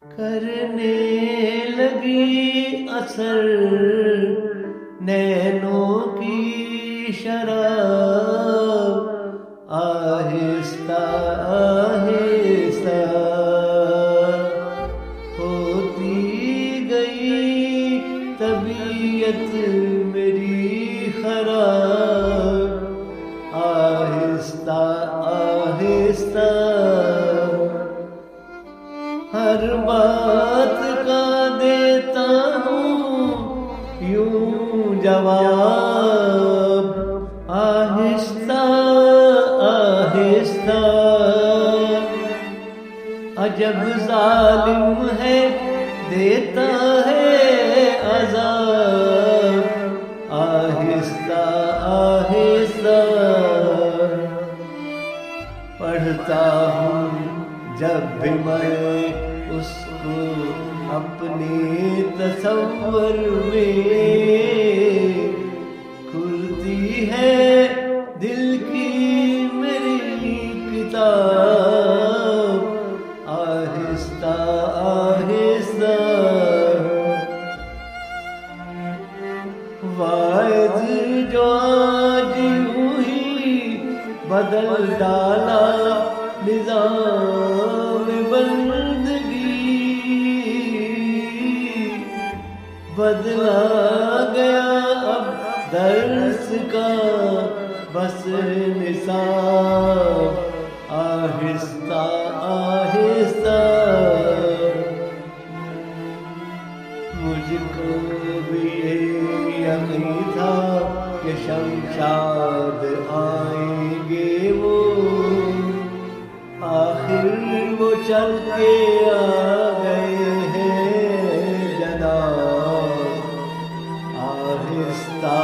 کرنے لگی اثر نینوں کی شراب، آہستہ آہستہ ہوتی گئی طبیعت میری خراب، آہستہ آہستہ ہر بات کا دیتا ہوں یوں جواب، آہستہ آہستہ عجب ظالم ہے دیتا ہے عذاب، آہستہ آہستہ پڑھتا ہوں جب بھی میں اس کو اپنے تصور میں، کھلتی ہے دل کی میری کتاب، آہستہ آہستہ واعظ جو آج یوں ہی بدل ڈالا نظام بندگی، بدلا گیا اب درس کا بس نصاب، آہستہ آہستہ مجھ کو بھی یہ یقین تھا کہ شمشاد آئیں گے وہ، آخر وہ چل کے آ گئے ہیں جناب، آہستہ